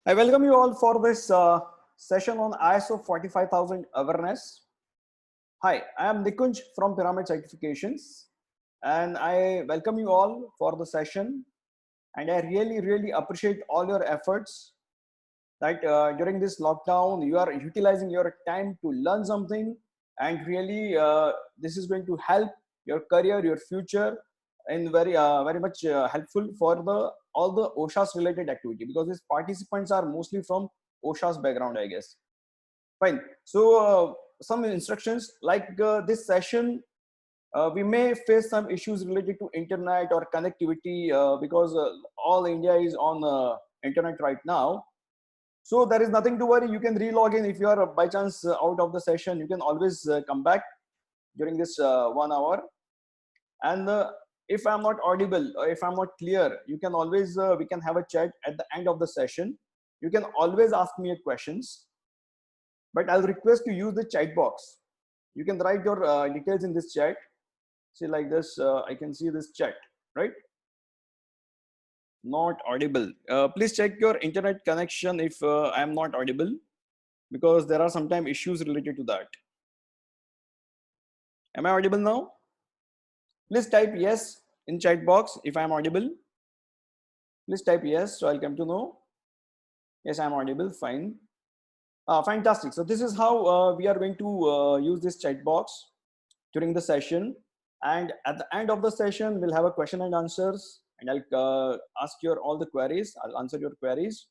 I welcome you all for this session on ISO 45000 awareness. Hi, I am Nikunj from Pyramid Certifications, and I welcome you all for the session. And I really appreciate all your efforts that during this lockdown you are utilizing your time to learn something, and really this is going to help your career, your future, and very much helpful for the all the OSHA's related activity, because these participants are mostly from OSHA's background, I guess. Fine. So some instructions like this session, we may face some issues related to internet or connectivity, because all India is on internet right now. So there is nothing to worry. You can re-log in if you are by chance out of the session. You can always come back during this 1 hour. And if I'm not audible or if I'm not clear, you can always we can have a chat at the end of the session. You can always ask me questions, but I'll request to use the chat box. You can write your details in this chat. See like this. I can see this chat, right? Not audible. Please check your internet connection if I am not audible, because there are sometimes issues related to that. Am I audible now? Please type yes in chat box if I am audible. Please type yes, so I'll come to know. Yes, I am audible. Fine. Fantastic. So this is how we are going to use this chat box during the session. And at the end of the session, we'll have a question and answers, and I'll ask your all the queries. I'll answer your queries.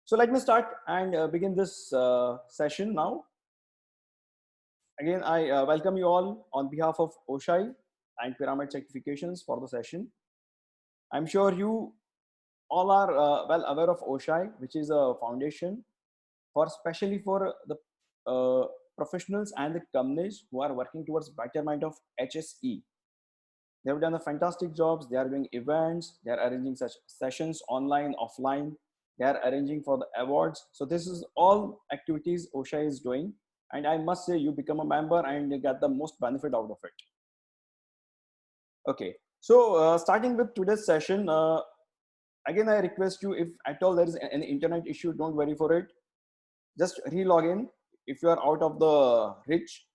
So let me start and begin this session now. Again, I welcome you all on behalf of OSHI and Pyramid Certifications for the session. I'm sure you all are well aware of OSHI, which is a foundation for especially for the professionals and the companies who are working towards betterment of HSE. They have done a fantastic jobs. They are doing events. They are arranging such sessions online, offline. They are arranging for the awards. So this is all activities OSHA is doing. And I must say you become a member and you get the most benefit out of it. Okay. So starting with today's session, again, I request you, if at all there is any internet issue, don't worry for it. Just re-log in if you are out of the reach.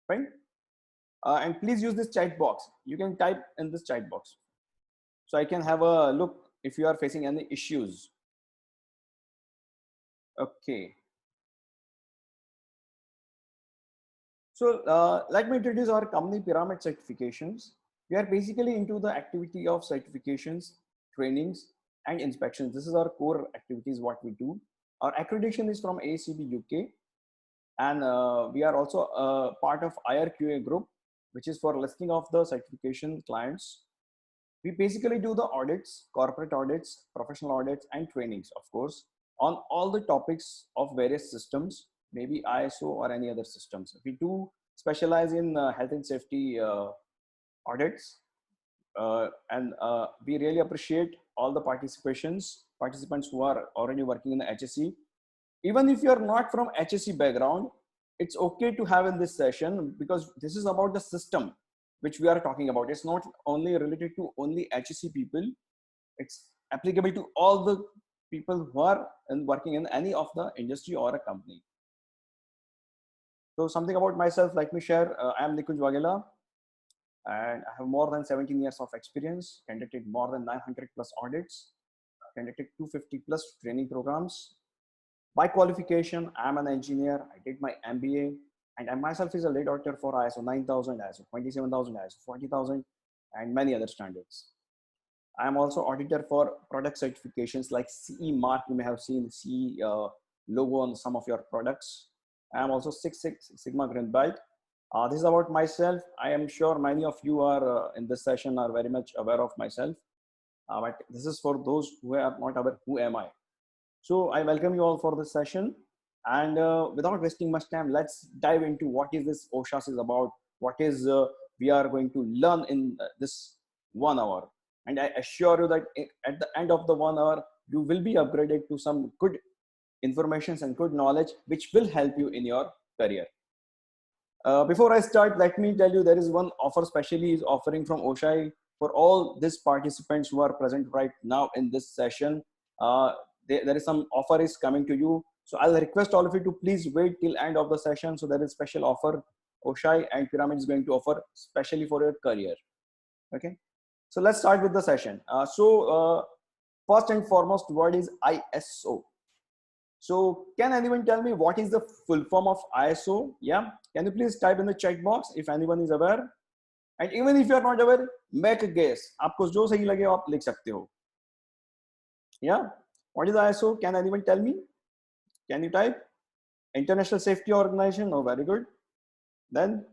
Fine. And please use this chat box. You can type in this chat box, so I can have a look if you are facing any issues. Okay. So let me introduce our company, Pyramid Certifications. We are basically into the activity of certifications, trainings, and inspections. This is our core activities, what we do. Our accreditation is from ACB UK, and we are also part of IRQA group, which is for listing of the certification clients. We basically do the audits, corporate audits, professional audits, and trainings, of course, on all the topics of various systems, maybe ISO or any other systems. We do specialize in health and safety audits, and we really appreciate all the participants who are already working in the HSE. Even if you are not from HSE background, it's okay to have in this session, because this is about the system which we are talking about. It's not only related to only HSE people. It's applicable to all the people who are working in any of the industry or a company. So something about myself, let me share. I am Nikunj Wagela, and I have more than 17 years of experience, conducted more than 900 plus audits, conducted 250 plus training programs. By qualification, I'm an engineer. I did my MBA, and I myself is a lead auditor for ISO 9000, ISO 27000, ISO 40000, and many other standards. I am also auditor for product certifications like CE mark. You may have seen the CE logo on some of your products. I am also Six Sigma Green Belt. This is about myself. I am sure many of you are in this session are very much aware of myself. But this is for those who are not aware, who am I? So I welcome you all for this session. And without wasting much time, let's dive into what is this OSHAS is about. What is we are going to learn in this 1 hour. And I assure you that at the end of the 1 hour, you will be upgraded to some good informations and good knowledge, which will help you in your career. Before I start, let me tell you there is one offer specially is offering from OSHA for all these participants who are present right now in this session. there is some offer is coming to you. So I'll request all of you to please wait till end of the session. So there is special offer Oshai and Pyramid is going to offer specially for your career. Okay. So let's start with the session. First and foremost word is ISO. So can anyone tell me what is the full form of ISO? Yeah. Can you please type in the chat box if anyone is aware? And even if you are not aware, make a guess. आपको जो सही लगे आप लिख सकते हो. Yeah. What is ISO? Can anyone tell me? Can you type? International Safety Organization. Oh, very good. Then,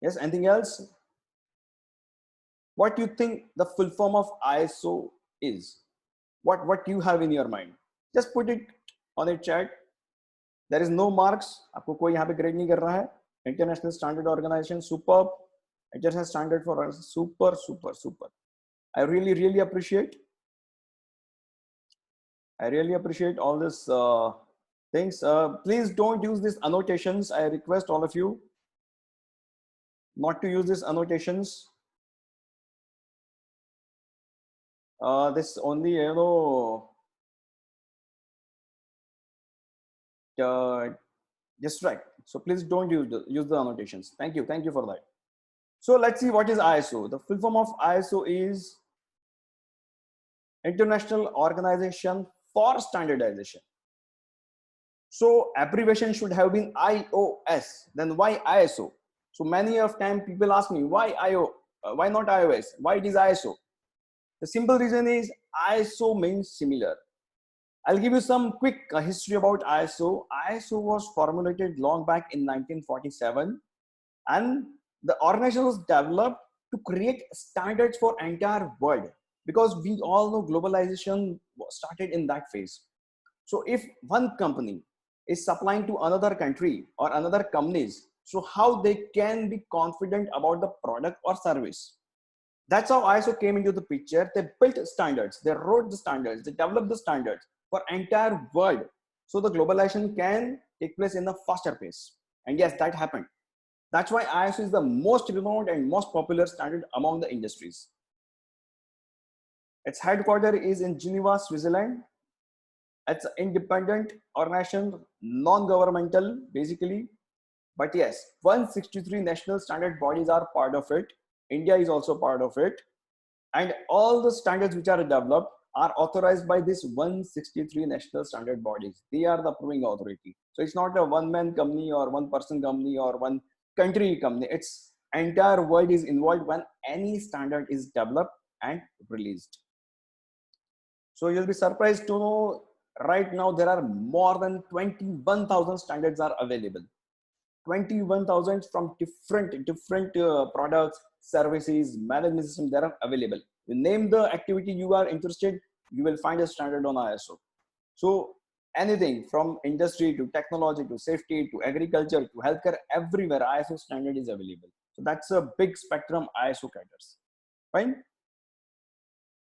yes, anything else? What do you think the full form of ISO is? What you have in your mind? Just put it on a chat. There is no marks. आपको कोई यहाँ पे grade नहीं कर रहा है. International Standard Organization, superb. International Standard for us, super, super, super. I really appreciate. I really appreciate all this things. Please don't use these annotations. I request all of you not to use these annotations. This only, you know, distract. So please don't use the annotations. Thank you for that. So let's see what is ISO. The full form of ISO is International Organization for Standardization. So abbreviation should have been IOS. Then why ISO? So many of time people ask me why why not iOS? Why it is ISO? The simple reason is ISO means similar. I'll give you some quick history about ISO. ISO was formulated long back in 1947, and the organization was developed to create standards for entire world, because we all know globalization started in that phase. So if one company is supplying to another country or another companies, so how they can be confident about the product or service? That's how ISO came into the picture. They built standards, they wrote the standards, they developed the standards for entire world, so the globalization can take place in a faster pace. And yes, that happened. That's why ISO is the most renowned and most popular standard among the industries. Its headquarters is in Geneva, Switzerland. It's an independent organization, non-governmental basically. But yes, 163 national standard bodies are part of it. India is also part of it. And all the standards which are developed are authorized by this 163 national standard bodies. They are the approving authority. So it's not a one-man company or one-person company or one country company. It's entire world is involved when any standard is developed and released. So you'll be surprised to know right now there are more than 21,000 standards are available. 21,000 from different products, services, management system that are available. You name the activity you are interested, you will find a standard on ISO. So anything from industry to technology to safety to agriculture to healthcare, everywhere ISO standard is available. So that's a big spectrum ISO caters. Fine.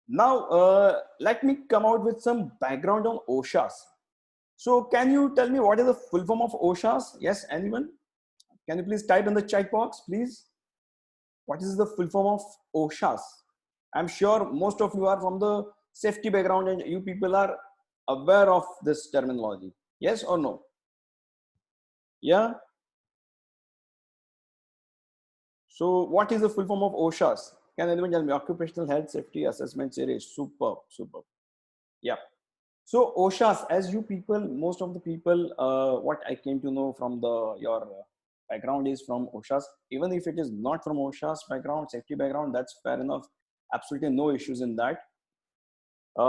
Now let me come out with some background on OSHAs. So can you tell me what is the full form of OSHAs? Yes, anyone? Can you please type in the chat box, please? What is the full form of OSHAs? I'm sure most of you are from the safety background and you people are aware of this terminology. Yes or no? Yeah. So what is the full form of OSHAs? Can anyone tell me? Occupational Health Safety Assessment Series. Superb, superb. Yeah. So OSHAs, as you people, most of the people, what I came to know from your background is from OSHAs. Even if it is not from OSHA's background, safety background, that's fair enough. Absolutely no issues in that.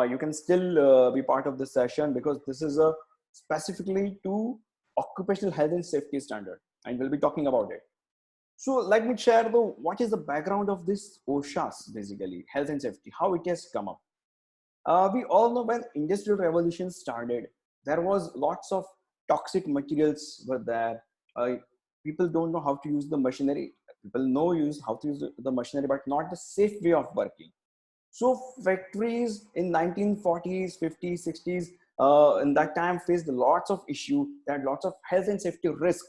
You can still be part of this session because this is a specifically to occupational health and safety standard, and we'll be talking about it. So let me share what is the background of this OSHAs, basically health and safety, how it has come up. We all know when industrial revolution started, there was lots of toxic materials were there. People don't know how to use the machinery. People know how to use the machinery, but not the safe way of working. So factories in 1940s, 50s, 60s, in that time faced lots of issues. They had lots of health and safety risk,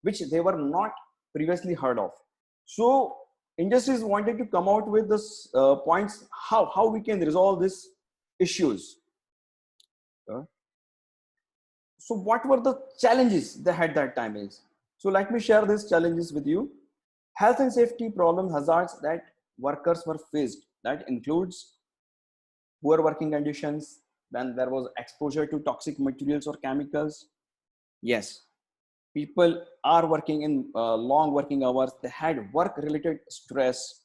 which they were not previously heard of. So industries wanted to come out with this points how we can resolve these issues. Uh, so what were the challenges they had that time is? So let me share these challenges with you. Health and safety problem hazards that workers were faced. That includes poor working conditions. Then there was exposure to toxic materials or chemicals. Yes, people are working in long working hours. They had work related stress.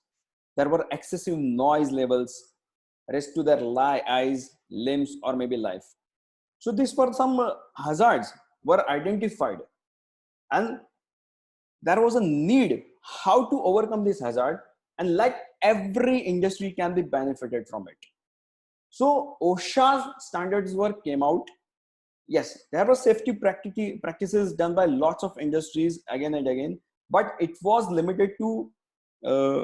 There were excessive noise levels, risk to their eyes, limbs, or maybe life. So these were some hazards were identified, and there was a need how to overcome this hazard, and like every industry can be benefited from it. So OSHA's standards were came out. Yes, there were safety practices done by lots of industries again and again, but it was limited to uh,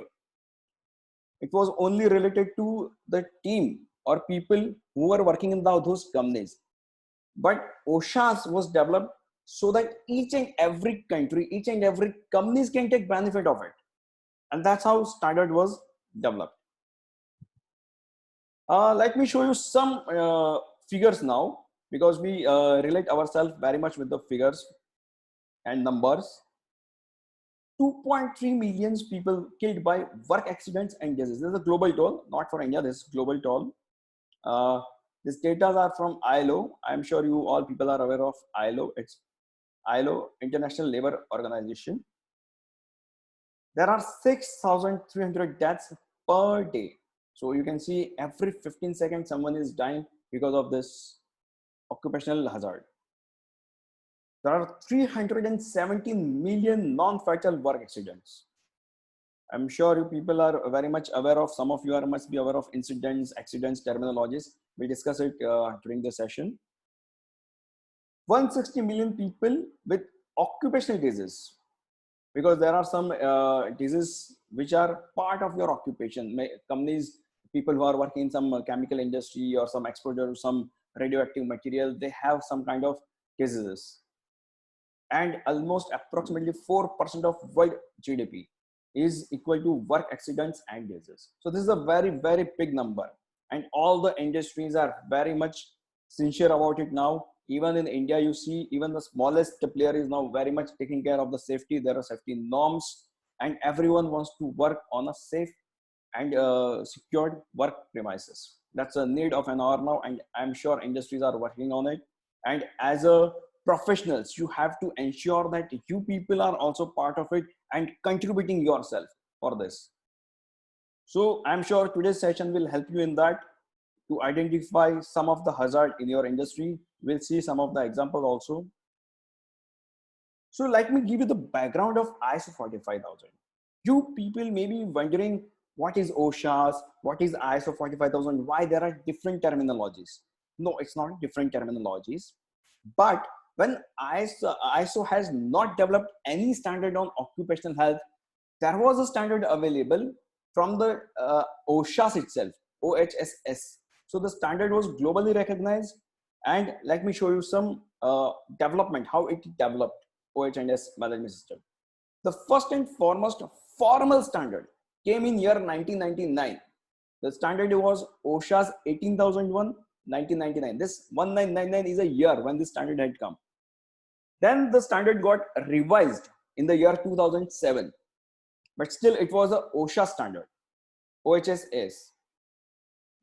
it was only related to the team or people who were working in those companies. But OSHA's was developed so that each and every country, each and every companies can take benefit of it, and that's how standard was developed. Let me show you some figures now, because we relate ourselves very much with the figures and numbers. 2.3 million people killed by work accidents and diseases. This is a global toll, not for India. This is global toll. These data are from ILO. I'm sure you all people are aware of ILO. It's ILO, International Labour Organization. There are 6,300 deaths per day. So you can see every 15 seconds someone is dying because of this occupational hazard. There are 317 million non-fatal work accidents. I'm sure you people are very much aware of, some of you are must be aware of incidents, accidents, terminologies. We discuss it during the session. 160 million people with occupational diseases, because there are some diseases which are part of your occupation. Companies, people who are working in some chemical industry or some exposure to some radioactive material, they have some kind of diseases. And almost approximately 4% of world GDP is equal to work accidents and diseases. So this is a very, very big number. And all the industries are very much sincere about it now. Even in India, you see, even the smallest player is now very much taking care of the safety. There are safety norms, and everyone wants to work on a safe and secured work premises. That's a need of an hour now, and I'm sure industries are working on it. And as a professionals, you have to ensure that you people are also part of it and contributing yourself for this. So I'm sure today's session will help you in that, to identify some of the hazard in your industry. We'll see some of the examples also. So let me give you the background of ISO 45000. You people may be wondering, what is OSHA's, what is ISO 45000, why there are different terminologies. No, it's not different terminologies. But when ISO has not developed any standard on occupational health, there was a standard available from the OSHA's itself, OHSS. So the standard was globally recognized. And let me show you some development, how it developed OH&S management system. The first and foremost formal standard came in year 1999. The standard was OSHA's 18001, 1999. This 1999 is a year when this standard had come. Then the standard got revised in the year 2007, but still it was a OSHA standard, OHSS.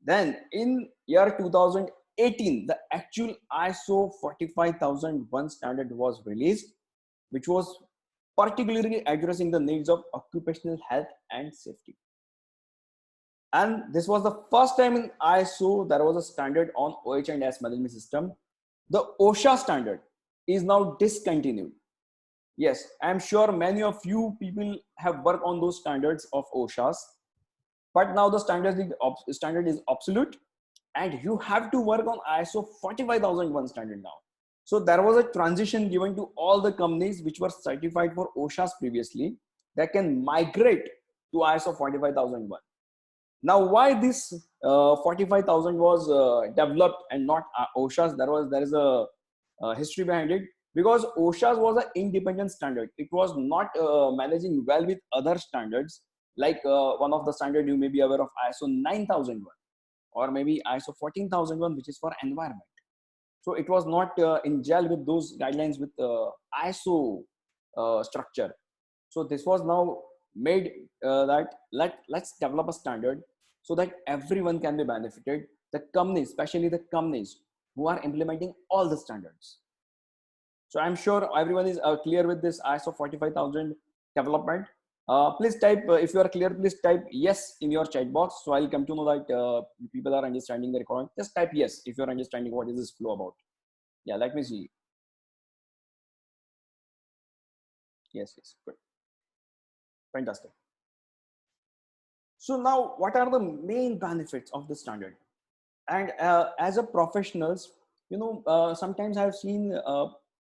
Then in year 2018, the actual ISO 45001 standard was released, which was particularly addressing the needs of occupational health and safety. And this was the first time in ISO there was a standard on OH&S management system. The OSHA standard is now discontinued. Yes, I'm sure many of you people have worked on those standards of OSHA's, but now the standard is obsolete, and you have to work on ISO 45001 standard now. So there was a transition given to all the companies which were certified for OSHA's previously, that can migrate to ISO 45001. Now, why this 45,000 was developed and not OSHA's? There is a history behind it, because OSHA's was an independent standard. It was not managing well with other standards, like one of the standard you may be aware of, ISO 9001, or maybe ISO 14001, which is for environment. So it was not in gel with those guidelines with ISO structure. So this was now made that let's develop a standard so that everyone can be benefited. The companies, especially the companies who are implementing all the standards. So I'm sure everyone is clear with this ISO 45000 development. Please type, if you are clear, please type yes in your chat box. So I'll come to know that people are understanding the requirement. Just type yes if you're understanding what is this flow about. Yeah, let me see. Yes, yes, good. Fantastic. So now what are the main benefits of the standard? And as a professionals, sometimes I've seen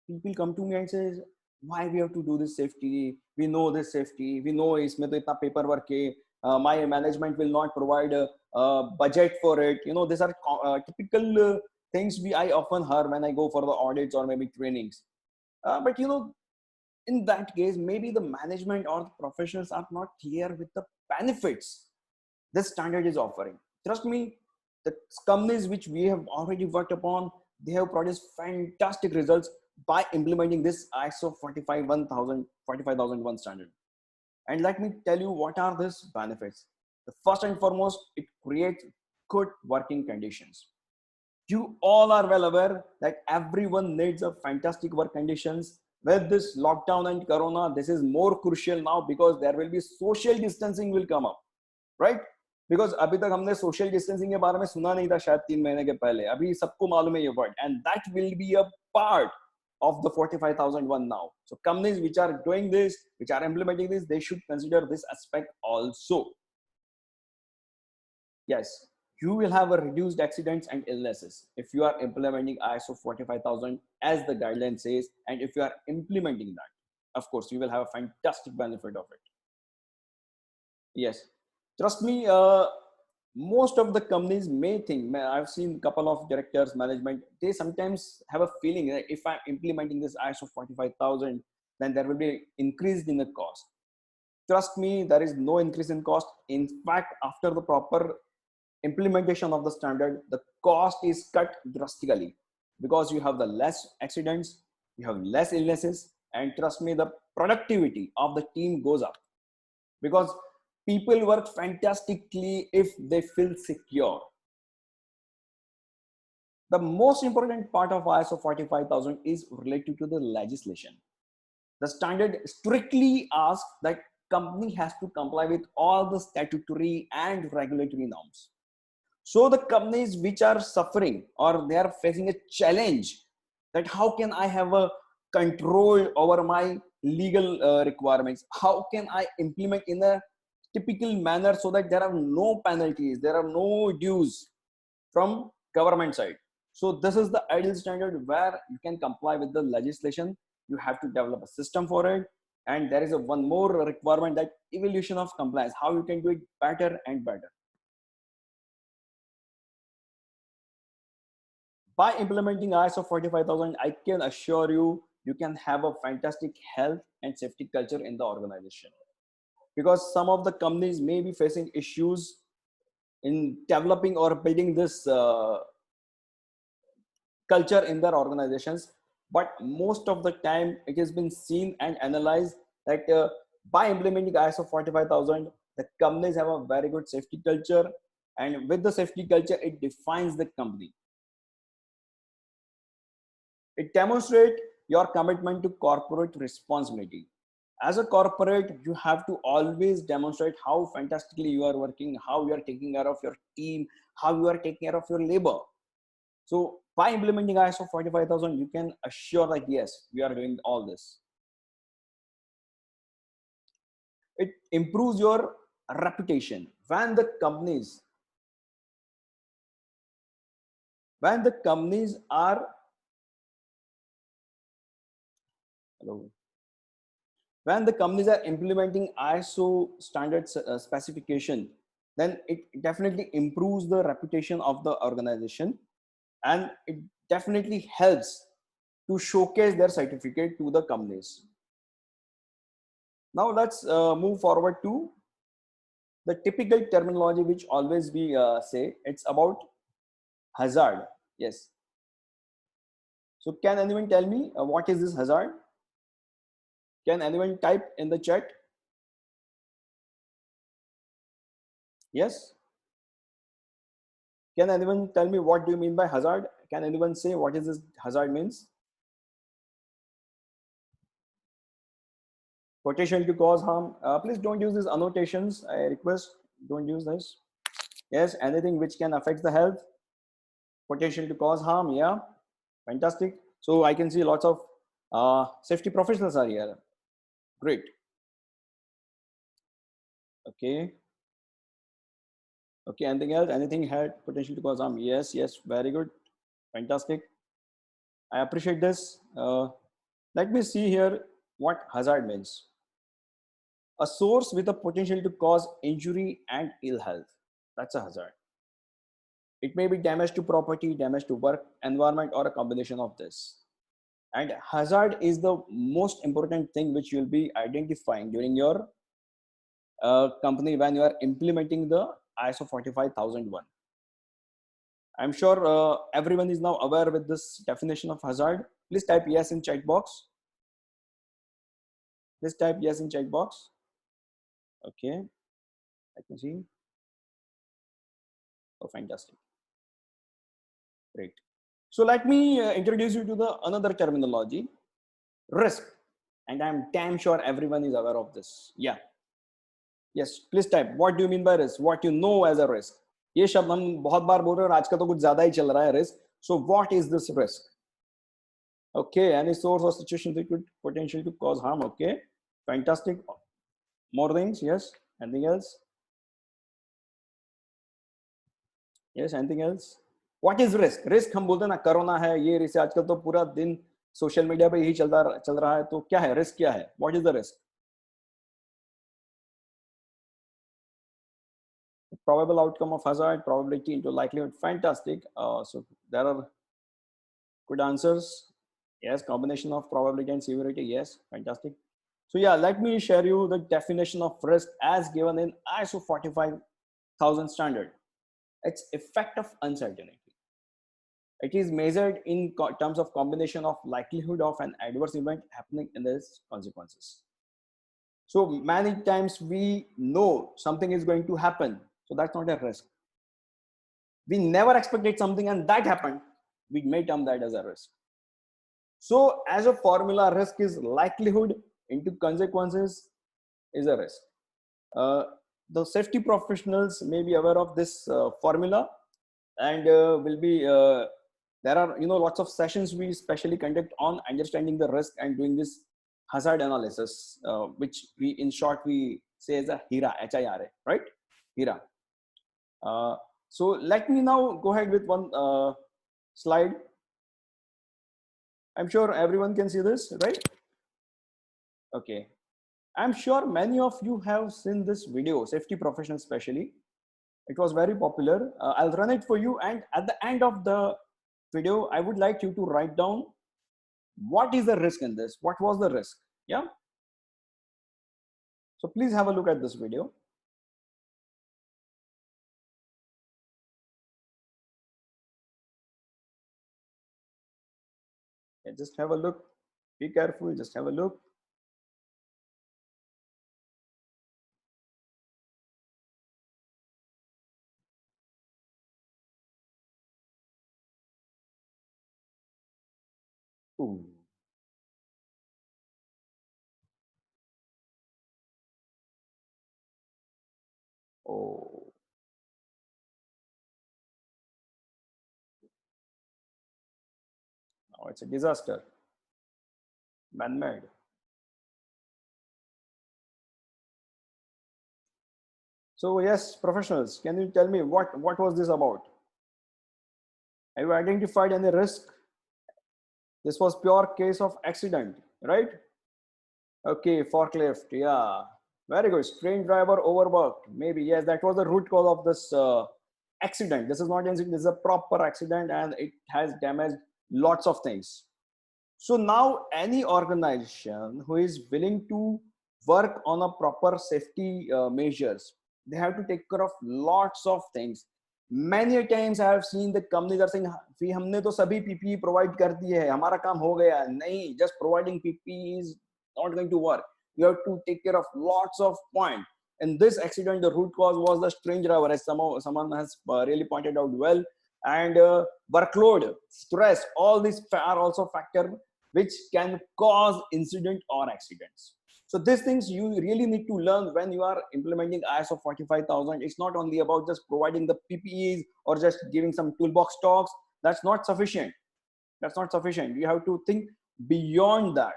people come to me and says, why we have to do this safety? We know this safety. We know इसमें तो इतना paperwork है. My management will not provide a budget for it. These are typical things I often hear when I go for the audits or maybe trainings. But in that case, maybe the management or the professionals are not clear with the benefits this standard is offering. Trust me, the companies which we have already worked upon, they have produced fantastic results by implementing this ISO 45001 standard. And let me tell you what are these benefits. The first and foremost, it creates good working conditions. You all are well aware that everyone needs a fantastic work conditions. With this lockdown and corona, this is more crucial now because there will be social distancing will come up, right? Because अभी तक हमने social distancing के बारे में सुना नहीं था शायद 3 महीने के पहले. अभी सबको मालूम है ये word, and that will be a part of the 45001 now. So companies which are doing this, which are implementing this, they should consider this aspect also. Yes, you will have a reduced accidents and illnesses if you are implementing ISO 45000 as the guideline says, and if you are implementing that, of course you will have a fantastic benefit of it. Yes, trust me, most of the companies may think, I've seen a couple of directors, management, they sometimes have a feeling that if I'm implementing this ISO 45000, then there will be increase in the cost. Trust me, there is no increase in cost. In fact, after the proper implementation of the standard, the cost is cut drastically because you have the less accidents, you have less illnesses, and trust me, the productivity of the team goes up because people work fantastically if they feel secure. The most important part of ISO 45000 is related to the legislation. The standard strictly asks that company has to comply with all the statutory and regulatory norms. So the companies which are suffering or they are facing a challenge that how can I have a control over my legal requirements? How can I implement in a typical manner so that there are no penalties, there are no dues from government side? So this is the ideal standard where you can comply with the legislation. You have to develop a system for it. And there is a one more requirement, that evolution of compliance, how you can do it better and better. By implementing ISO 45000, I can assure you, you can have a fantastic health and safety culture in the organization. Because some of the companies may be facing issues in developing or building this culture in their organizations, but most of the time it has been seen and analyzed that by implementing ISO 45000, the companies have a very good safety culture, and with the safety culture, it defines the company. It demonstrates your commitment to corporate responsibility. As a corporate, you have to always demonstrate how fantastically you are working, how you are taking care of your team, how you are taking care of your labor. So by implementing ISO 45000, you can assure that yes, we are doing all this. It improves your reputation. When the companies are hello when the companies are implementing ISO standards specification, then it definitely improves the reputation of the organization, and it definitely helps to showcase their certificate to the companies. Now let's move forward to the typical terminology which always we say. It's about hazard. Yes. So can anyone tell me what is this hazard? Can anyone type in the chat? Yes. Can anyone tell me what do you mean by hazard? Can anyone say what is this hazard means? Potential to cause harm. Please don't use these annotations. I request, don't use this. Yes, anything which can affect the health. Potential to cause harm. Yeah, fantastic. So I can see lots of safety professionals are here. Great. Okay. Okay, anything else? Anything had potential to cause harm? Yes, yes, very good. Fantastic. I appreciate this. Let me see here what hazard means. A source with a potential to cause injury and ill health. That's a hazard. It may be damage to property, damage to work environment, or a combination of this. And hazard is the most important thing which you'll be identifying during your company when you are implementing the ISO 45001. I'm sure everyone is now aware with this definition of hazard. Please type yes in chat box. Please type yes in chat box. Okay, I can see. Oh, fantastic. Great. So let me introduce you to the another terminology, risk. And I'm damn sure everyone is aware of this. Yeah. Yes, please type. What do you mean by risk? What you know as a risk? ये शब्द हम बहुत बार बोल रहे हैं और आजकल तो कुछ ज्यादा ही चल रहा है risk. So what is this risk? Okay, any source or situation that could potential to cause harm. Okay, fantastic. More things? Yes. Anything else? Yes. Anything else? What is risk? Risk हम बोलते हैं ना corona है ये risk आजकल तो पूरा दिन सोशल मीडिया पे यही चल रहा है तो क्या है रिस्क क्या है? What is the risk? Probable outcome of hazard, probability into likelihood. Fantastic. So there are good answers. Yes, combination of probability and severity. Yes, fantastic. So yeah, let me share you the definition of risk as given in ISO 45000 standard. It's effect of uncertainty. It is measured in terms of combination of likelihood of an adverse event happening in its consequences. So many times we know something is going to happen. So that's not a risk. We never expected something and that happened. We may term that as a risk. So as a formula, risk is likelihood into consequences is a risk. The safety professionals may be aware of this formula and will be there are lots of sessions we specially conduct on understanding the risk and doing this hazard analysis, which we in short we say as a HIRA, HIRA, right? HIRA. So let me now go ahead with one slide. I'm sure everyone can see this, right? Okay. I'm sure many of you have seen this video, safety professionals especially. It was very popular. I'll run it for you. And at the end of the video, I would like you to write down what is the risk in this? What was the risk? Yeah. So please have a look at this video. Okay, just have a look. Be careful. Just have a look. Ooh. Oh. Now it's a disaster. Man-made. So yes, professionals, can you tell me what was this about? Have you identified any risk? This was pure case of accident, right? Okay, forklift, yeah. Very good. Train driver overworked. Maybe, yes, that was the root cause of this accident. This is not incident, this is a proper accident and it has damaged lots of things. So now any organization who is willing to work on a proper safety measures, they have to take care of lots of things. Many times I have seen the companies are saying, "We हमने तो सभी PPE provide कर दिए है, हमारा काम हो गया." नहीं, just providing PPE is not going to work. You have to take care of lots of points. In this accident, the root cause was the strange driver, as someone has really pointed out well. And workload, stress, all these are also factor which can cause incident or accidents. So these things you really need to learn when you are implementing ISO 45000. It's not only about just providing the PPEs or just giving some toolbox talks. That's not sufficient. That's not sufficient. You have to think beyond that.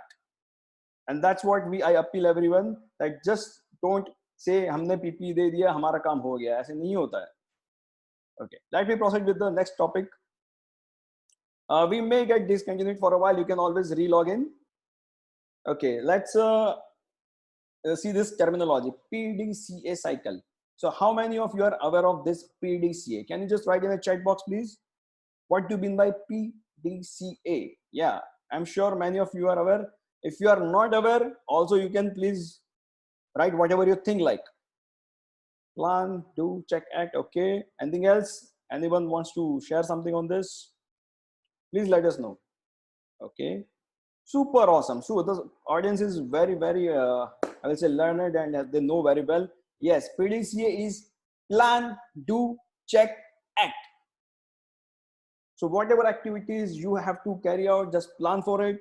And that's what I appeal everyone, that just don't say हमने PPE दे दिया हमारा काम हो गया. ऐसे नहीं होता है. Okay, let me proceed with the next topic. We may get discontinued for a while. You can always re-log in. Okay, let's see this terminology, PDCA cycle. So how many of you are aware of this PDCA? Can you just write in the chat box, please? What do you mean by PDCA? Yeah, I'm sure many of you are aware. If you are not aware, also you can please write whatever you think like. Plan, do, check, act. Okay. Anything else? Anyone wants to share something on this? Please let us know. Okay. Super awesome. So the audience is very, very, I will say learned and they know very well. Yes, PDCA is plan, do, check, act. So whatever activities you have to carry out, just plan for it,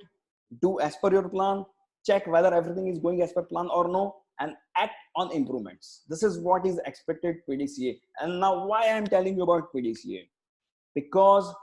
do as per your plan, check whether everything is going as per plan or no, and act on improvements. This is what is expected PDCA. And now why I'm telling you about PDCA? Because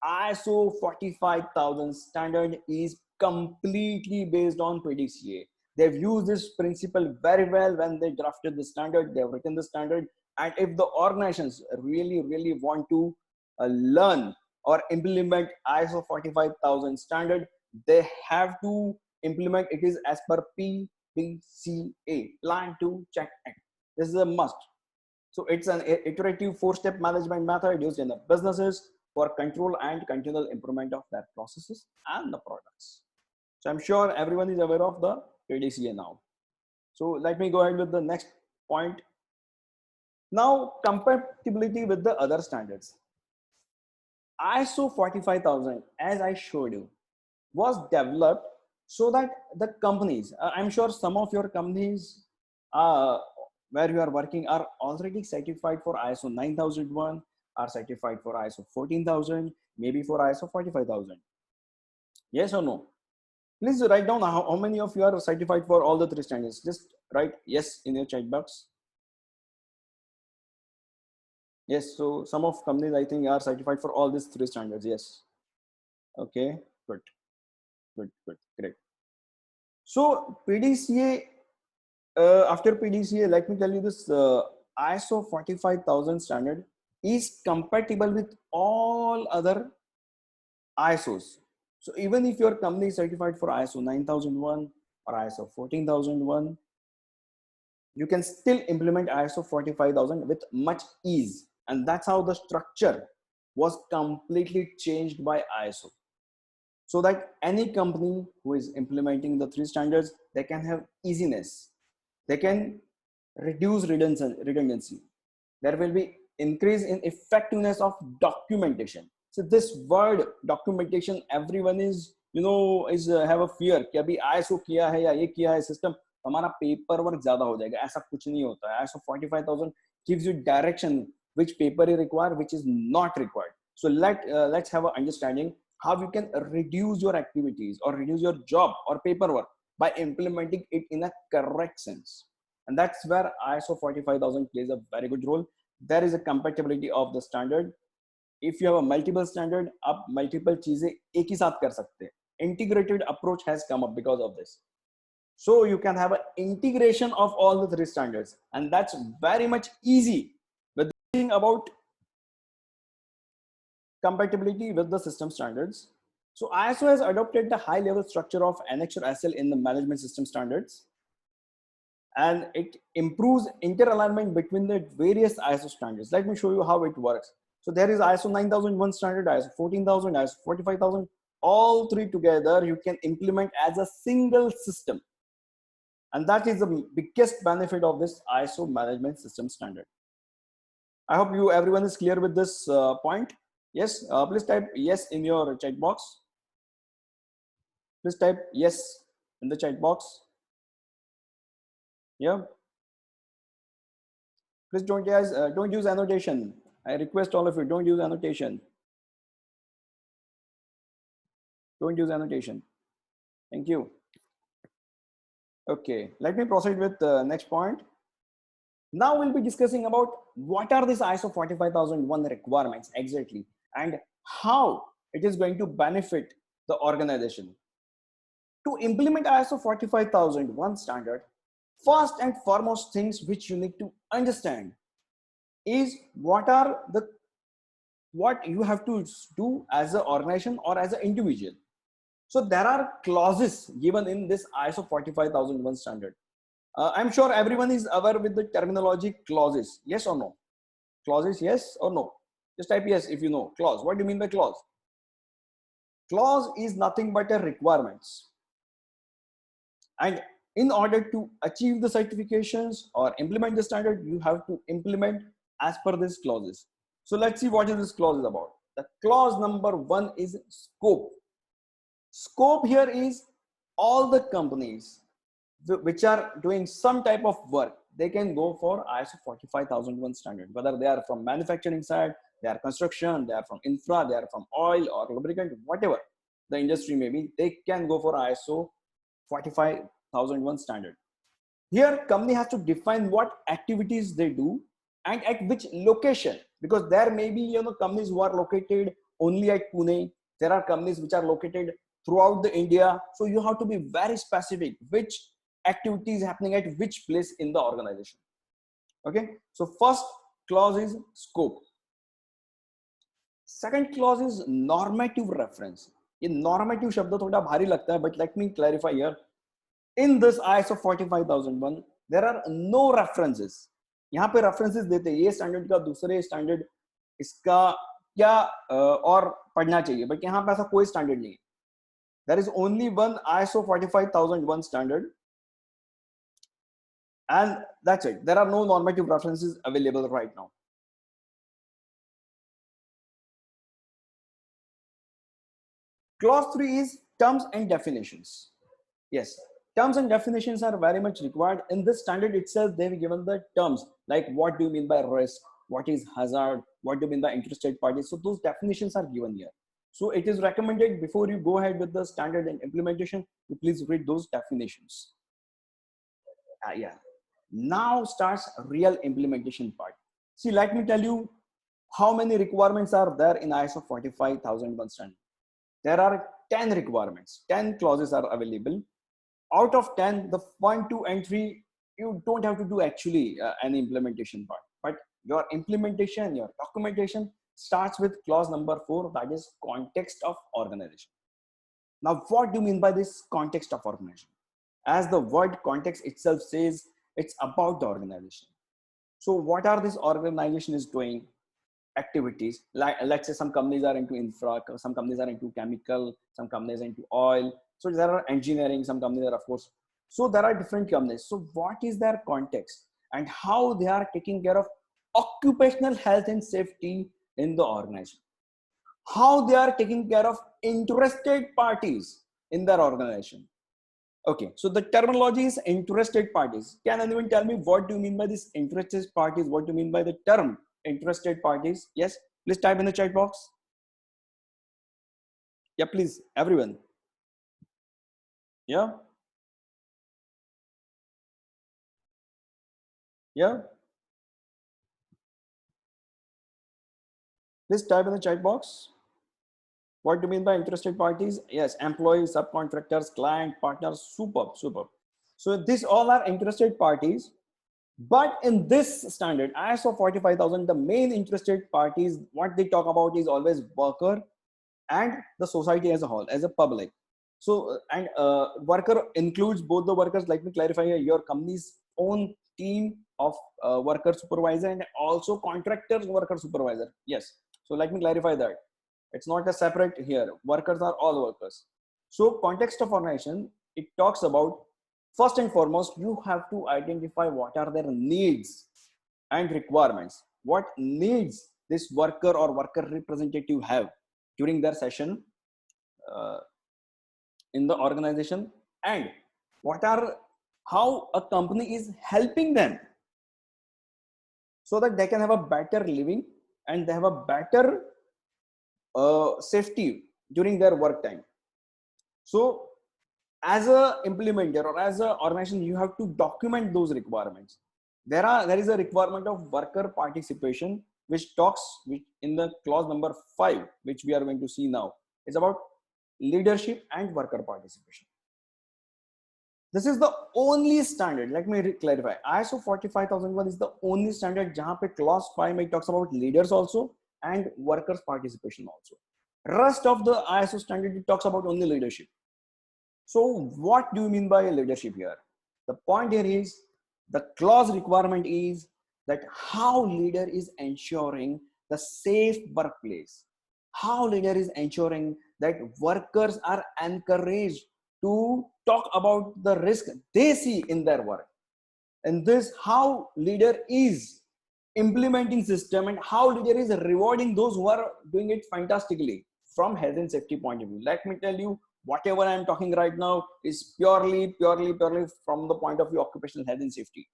ISO 45000 standard is completely based on PDCA. They've used this principle very well when they drafted the standard, they've written the standard. And if the organizations really, really want to learn or implement ISO 45000 standard, they have to implement it is as per PDCA, plan to check act. This is a must. So it's an iterative 4-step management method used in the businesses for control and continual improvement of their processes and the products. So I'm sure everyone is aware of the PDCA now. So let me go ahead with the next point. Now, compatibility with the other standards. ISO 45000, as I showed you, was developed so that the companies, I'm sure some of your companies where you are working are already certified for ISO 9001, are certified for ISO 14000, maybe for ISO 45000. Yes or no? Please write down how many of you are certified for all the three standards. Just write yes in your chat box. Yes, so some of companies I think are certified for all these three standards. Yes. Okay, good, good, good, great. So PDCA, after PDCA, let me tell you this, ISO 45000 standard is compatible with all other ISOs. So even if your company is certified for ISO 9001 or ISO 14001, you can still implement ISO 45000 with much ease. And that's how the structure was completely changed by ISO. So that any company who is implementing the three standards, they can have easiness. They can reduce redundancy. There will be increase in effectiveness of documentation. So this word documentation, everyone is, is have a fear कि अभी ISO किया है या ये किया है system, हमारा paper work ज्यादा हो जाएगा. ऐसा कुछ नहीं होता है. ISO 45000 gives you direction which paper is required, which is not required. So let's have an understanding how you can reduce your activities or reduce your job or paperwork by implementing it in a correct sense. And that's where ISO 45000 plays a very good role. There is a compatibility of the standard. If you have a multiple standard, आप multiple चीजें एक ही साथ कर सकते हैं. Integrated approach has come up because of this. So you can have an integration of all the three standards, and that's very much easy. But the thing about compatibility with the system standards. So ISO has adopted the high level structure of Annexure SL in the management system standards, and it improves inter-alignment between the various ISO standards. Let me show you how it works. So there is ISO 9001 standard, ISO 14000, ISO 45000. All three together you can implement as a single system. And that is the biggest benefit of this ISO management system standard. I hope you everyone is clear with this point. Yes, please type yes in your chat box. Please type yes in the chat box. Yeah. Please don't guys don't use annotation. I request all of you, don't use annotation. Don't use annotation. Thank you. Okay, let me proceed with the next point. Now we'll be discussing about what are these ISO 45001 requirements exactly and how it is going to benefit the organization. To implement ISO 45001 standard, first and foremost things which you need to understand is what you have to do as an organization or as an individual. So there are clauses given in this ISO 45001 standard. I'm sure everyone is aware with the terminology clauses. Yes or no? Clauses, yes or no? Just type yes if you know. Clause. What do you mean by clause? Clause is nothing but a requirements. And in order to achieve the certifications or implement the standard, you have to implement as per these clauses. So let's see what is this clause is about. The clause number 1 is scope. Scope here is all the companies which are doing some type of work, they can go for ISO 45001 standard, whether they are from manufacturing side, they are construction, they are from infra, they are from oil or lubricant, whatever the industry may be, they can go for ISO 45001 standard. Here company has to define what activities they do and at which location, because there may be companies who are located only at Pune, there are companies which are located throughout the India, so you have to be very specific which activity is happening at which place in the organization. Okay, so first clause is scope. Second clause is normative reference. ये normative शब्द थोड़ा भारी लगता है, but let me clarify here. In this ISO 45001 there are no references. यहाँ पे references देते हैं ये standard का दूसरे standard इसका क्या और पढ़ना चाहिए, but यहाँ पे ऐसा कोई standard नहीं है. There is only one ISO 45001 standard and that's it. There are no normative references available right now. Clause 3 is terms and definitions. Yes, terms and definitions are very much required. In this standard itself, they've given the terms like what do you mean by risk, what is hazard, what do you mean by interested parties. So those definitions are given here. So it is recommended before you go ahead with the standard and implementation, you please read those definitions. Yeah. Now starts real implementation part. See, let me tell you how many requirements are there in ISO 45001 standard. There are 10 requirements, 10 clauses are available. Out of 10, the 1, 2, and 3, you don't have to do actually any implementation part. But your implementation, your documentation starts with clause number 4, that is context of organization. Now, what do you mean by this context of organization? As the word context itself says, it's about the organization. So what are this organization is doing? Activities, like let's say some companies are into infra, some companies are into chemical, some companies are into oil, so there are engineering, some companies are of course, so there are different companies. So what is their context and how they are taking care of occupational health and safety in the organization, how they are taking care of interested parties in their organization. Okay, so the terminology is interested parties. Can anyone tell me what do you mean by this interested parties? What do you mean by the term interested parties? Yes, please type in the chat box. Yeah, please, everyone. Yeah. Yeah. Please type in the chat box. What do you mean by interested parties? Yes, employees, subcontractors, client, partners. Superb, superb. So these all are interested parties. But in this standard, ISO 45000, the main interested parties, what they talk about is always worker and the society as a whole, as a public. So, and worker includes both the workers. Let me clarify here, your company's own team of worker supervisor and also contractors worker supervisor. Yes. So let me clarify that. It's not a separate here. Workers are all workers. So context of organization, it talks about first and foremost, you have to identify what are their needs and requirements. what needs this worker or worker representative have during their session uh, in the organization, and what are how a company is helping them so that they can have a better living and they have a better safety during their work time. So as a implementer or as an organization, you have to document those requirements. There is a requirement of worker participation, which talks which in the clause number 5, which we are going to see now. It's about leadership and worker participation. This is the only standard. Let me clarify. ISO 45001 is the only standard jahan pe clause 5 may talks about leaders also and workers participation also. Rest of the ISO standard, it talks about only leadership. So what do you mean by leadership here? The point here is the clause requirement is that how leader is ensuring the safe workplace, how leader is ensuring that workers are encouraged to talk about the risk they see in their work, and this how leader is implementing system and how leader is rewarding those who are doing it fantastically from health and safety point of view. Let me tell you, whatever I'm talking right now is purely from the point of view of occupational health and safety.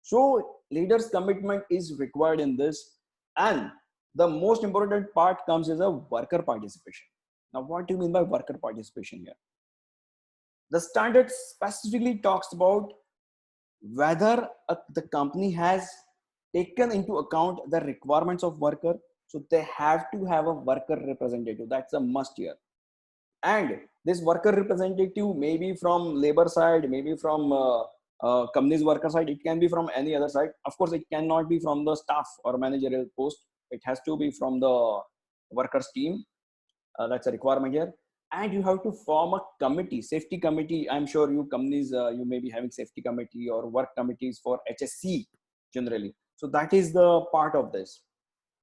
So leaders commitment is required in this, and the most important part comes as a worker participation. Now what do you mean by worker participation here? The standard specifically talks about whether the company has taken into account the requirements of worker. So they have to have a worker representative. That's a must here. And this worker representative may be from labor side, maybe from company's worker side. It can be from any other side. Of course, it cannot be from the staff or managerial post. It has to be from the workers team. That's a requirement here. And you have to form a committee, safety committee. I'm sure you companies, you may be having safety committee or work committees for HSC generally. So that is the part of this.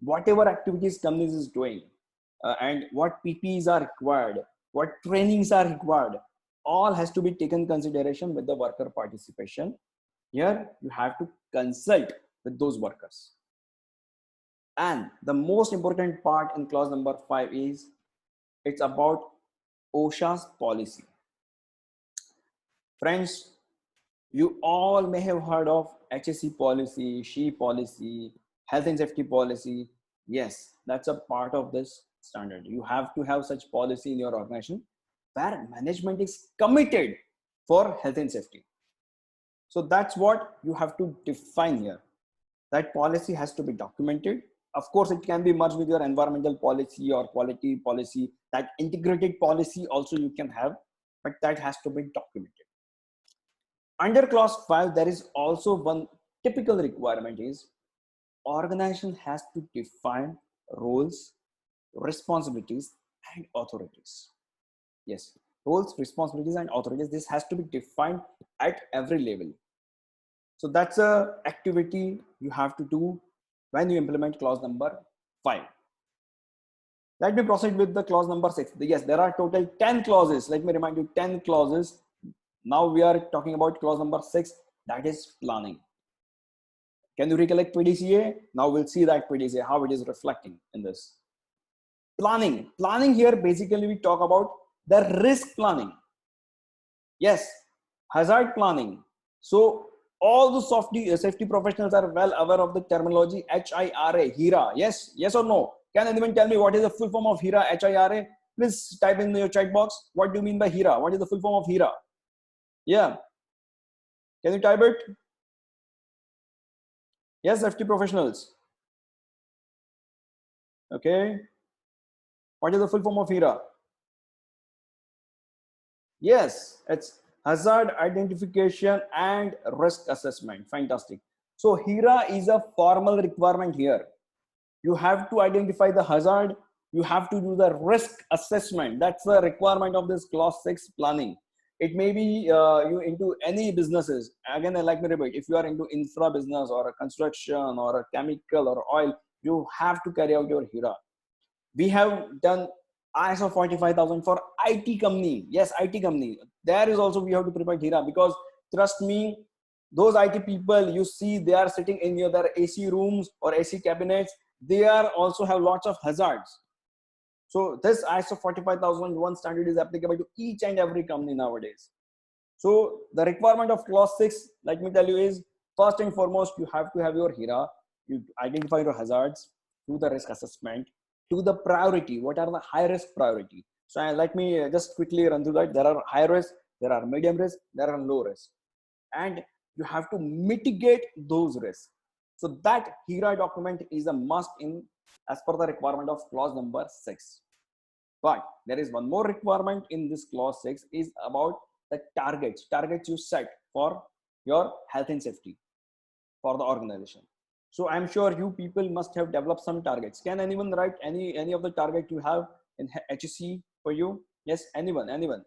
Whatever activities companies is doing and what PPEs are required, what trainings are required, all has to be taken consideration with the worker participation. Here you have to consult with those workers. And the most important part in clause number 5 is it's about OSHA's policy. Friends, you all may have heard of HSE policy, SHE policy, health and safety policy. Yes, that's a part of this standard. You have to have such policy in your organization where management is committed for health and safety. So that's what you have to define here. That policy has to be documented. Of course, it can be merged with your environmental policy or quality policy. That integrated policy also you can have, but that has to be documented. Under clause 5, there is also one typical requirement is organization has to define roles, responsibilities, and authorities. Yes, roles, responsibilities, and authorities. This has to be defined at every level. So that's a activity you have to do when you implement clause number 5. Let me proceed with the clause number 6. Yes, there are total 10 clauses. Let me remind you, 10 clauses. Now we are talking about clause number 6, that is planning. Can you recollect PDCA? Now we'll see that PDCA, how it is reflecting in this. Planning. Planning here, basically we talk about the risk planning. Yes, hazard planning. So all the safety professionals are well aware of the terminology HIRA. Yes, yes or no? Can anyone tell me what is the full form of HIRA, HIRA? Please type in your chat box. What do you mean by HIRA? What is the full form of HIRA? Yeah. Can you type it? Yes, safety professionals. Okay. What is the full form of HIRA? Yes, it's hazard identification and risk assessment. Fantastic. So HIRA is a formal requirement here. You have to identify the hazard. You have to do the risk assessment. That's the requirement of this clause 6 planning. It may be you into any businesses. Again, I like to repeat, if you are into infra business or a construction or a chemical or oil, you have to carry out your HIRA. We have done ISO 45000 for IT company. Yes, IT company. There is also we have to prepare HIRA, because trust me, Those IT people you see, they are sitting in their AC rooms or AC cabinets. They are also have lots of hazards. So this ISO 45001 standard is applicable to each and every company nowadays. So the requirement of clause 6, let me tell you, is first and foremost, you have to have your HERA. You identify your hazards, do the risk assessment, to the priority. What are the high risk priority? So let me just quickly run through that. There are high risk, there are medium risk, there are low risk. And you have to mitigate those risks. So that HERA document is a must in as per the requirement of clause number 6. But there is one more requirement in this clause 6 is about the targets you set for your health and safety for the organization. So I'm sure you people must have developed some targets. Can anyone write any of the target you have in HSC for you? Yes, anyone.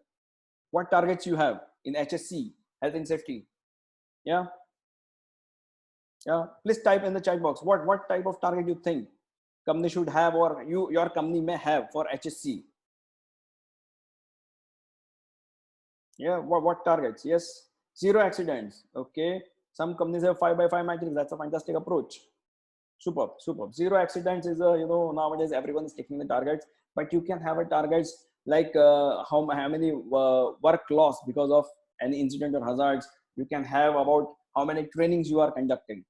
What targets you have in HSC, health and safety? Yeah, please type in the chat box what type of target you think company should have or your company may have for HSC. Yeah, what targets? Yes, 0 accidents. Okay, some companies have 5x5 matrix. That's a fantastic approach. Superb. 0 accidents is nowadays everyone is taking the targets, but you can have a targets like how many work loss because of any incident or hazards. You can have about how many trainings you are conducting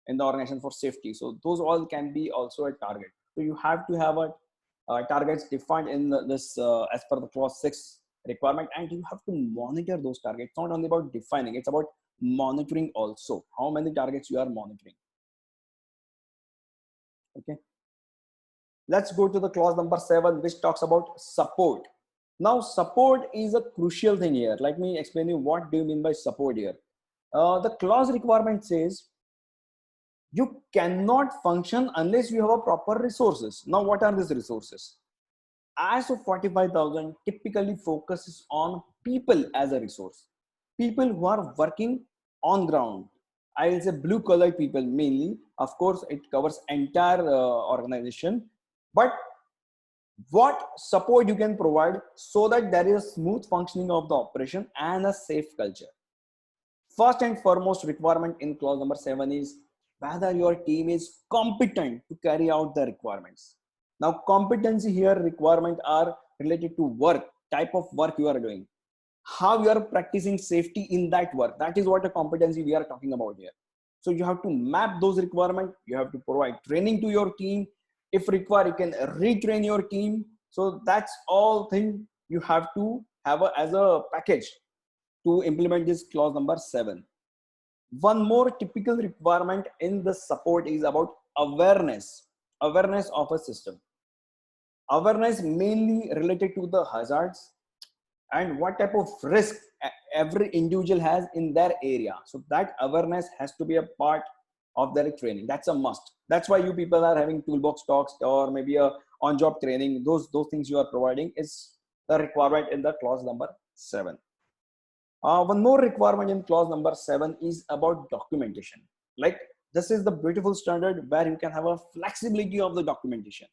in the organization for safety. So those all can be also a target. So you have to have a targets defined in this as per the clause 6 requirement, and you have to monitor those targets. It's not only about defining, it's about monitoring also. How many targets you are monitoring. Okay, let's go to the clause number 7, which talks about support. Now support is a crucial thing here. Let me explain you what do you mean by support here. The clause requirement says you cannot function unless you have a proper resources. Now what are these resources? ISO 45000 typically focuses on people as a resource, people who are working on ground. I will say blue collar people mainly. Of course it covers entire organization, but what support you can provide so that there is a smooth functioning of the operation and a safe culture. First and foremost requirement in clause number 7 is whether your team is competent to carry out the requirements. Now competency here requirement are related to work, type of work you are doing, how you are practicing safety in that work. That is what a competency we are talking about here. So you have to map those requirements. You have to provide training to your team. If required, you can retrain your team. So that's all thing you have to have as a package to implement this clause number 7. One more typical requirement in the support is about awareness of a system. Awareness mainly related to the hazards and what type of risk every individual has in their area. So that awareness has to be a part of their training. That's a must. That's why you people are having toolbox talks or maybe a on-job training. Those things you are providing is the requirement in the clause number 7. One more requirement in clause number 7 is about documentation. Like this is the beautiful standard where you can have a flexibility of the documentation.